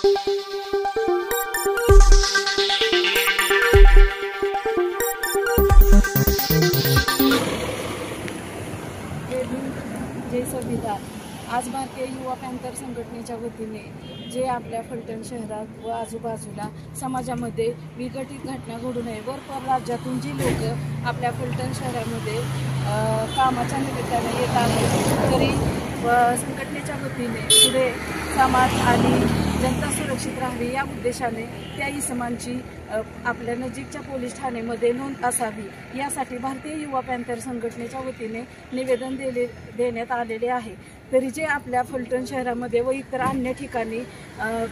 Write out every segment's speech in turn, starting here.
जय संविधान। आज भारतीय युवा पॅन्थर संघटनेच्या वतीने जे आपल्या फलटण शहरात व आजूबाजूला समाजामध्ये विघटित घटना घडू नये व परराज्यातून जी लोक आपल्या फलटण शहरामध्ये कामाच्या निमित्ताने येत आहेत तरी संघटनेच्या वतीने पुढे समाज आणि जनता सुरक्षित राहावी या उद्देशाने त्या इसमांची आपल्या नजीकच्या पोलीस ठाण्यामध्ये नोंद असावी यासाठी भारतीय युवा पॅन्थर संघटनेच्या वतीने निवेदन देण्यात आलेले आहे। तरी जे आपल्या फलटण शहरामध्ये व इतर अन्य ठिकाणी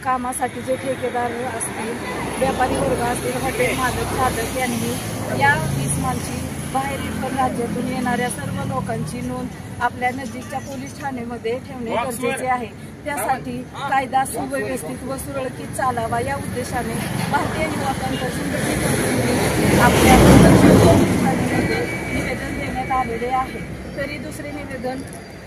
कामासाठी जे ठेकेदार असतील, व्यापारी वर्ग असतील, हॉटेल मालक चालक यांनी या इसमांची बाहेरील राज्यातून येणाऱ्या सर्व लोकांची नोंद आपल्या नजीकच्या पोलीस ठाण्यामध्ये ठेवणे गरजेचे आहे। त्यासाठी कायदा सुव्यवस्थित व सुरळीत चालावा या उद्देशाने भारतीय युवा पॅन्थर संघटनेने आपल्या पोलीस ठाण्यामध्ये निवेदन देण्यात आलेले आहे। तरी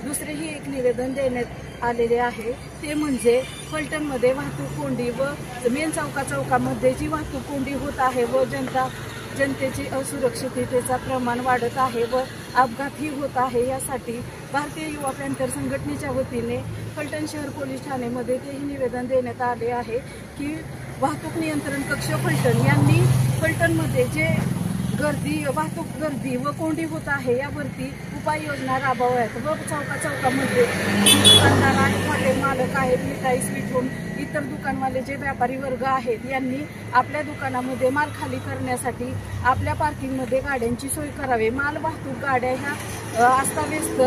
दुसरेही एक निवेदन देण्यात आलेले आहे, ते म्हणजे फलटणमध्ये वाहतूक कोंडी व मेन चौकामध्ये जी वाहतूक कोंडी होत आहे व जनतेची असुरक्षिततेचा प्रमाण वाढत आहे व अपघातही होत आहे। यासाठी भारतीय युवा पॅन्थर संघटनेच्या वतीने फलटण शहर पोलीस ठाण्यामध्ये तेही निवेदन देण्यात आले आहे की वाहतूक नियंत्रण कक्ष फलटण यांनी फलटणमध्ये जे वाहतूक गर्दी व कोंडी होत आहे यावरती उपाययोजना राबवाव्यात व चौकामध्ये दुकानदार आणि हॉटेल मालक आहेत, मिठाई स्वीट होम इतर दुकानवाले जे व्यापारी वर्ग आहेत यांनी आपल्या दुकानामध्ये माल खाली करण्यासाठी आपल्या पार्किंगमध्ये गाड्यांची सोय करावी। माल वाहतूक गाड्या ह्या अस्ताव्यस्त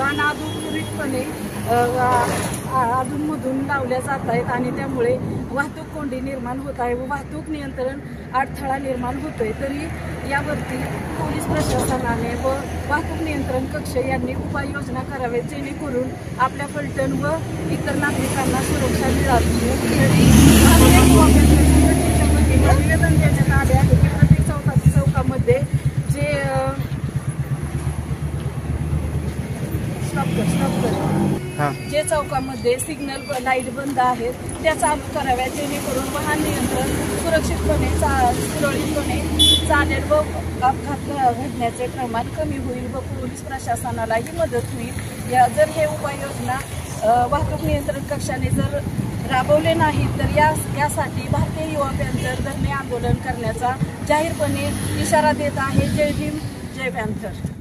अनाधिकृतपणे अधूनमधून लावल्या जात आहेत आणि त्यामुळे वाहतूक कोंडी निर्माण होत आहे व वाहतूक नियंत्रण अडथळा निर्माण होतोय। तरी यावरती पोलीस प्रशासनाने व वाहतूक नियंत्रण कक्ष यांनी उपाययोजना कराव्यात जेणेकरून आपल्या फलटण व इतर नागरिकांना सुरक्षा मिळावी। तरी भारतीय युवा पॅन्थर संघटनेच्या वतीने निवेदन देण्यात आले आहे की प्रत्येक चौकामध्ये जे चौकामध्ये सिग्नल लाईट बंद आहेत त्या चालू कराव्यात जेणेकरून वाहन नियंत्रण सुरक्षितपणे सुरळीतपणे चालेल व अपघात घडण्याचे प्रमाण कमी होईल व पोलीस प्रशासनालाही मदत होईल। जर हे उपाययोजना वाहतूक नियंत्रण कक्षाने जर राबवले नाही तर यासाठी भारतीय युवा पॅन्थर धरणे आंदोलन करण्याचा जाहीरपणे इशारा देत आहे। जय भीम, जय पॅन्थर।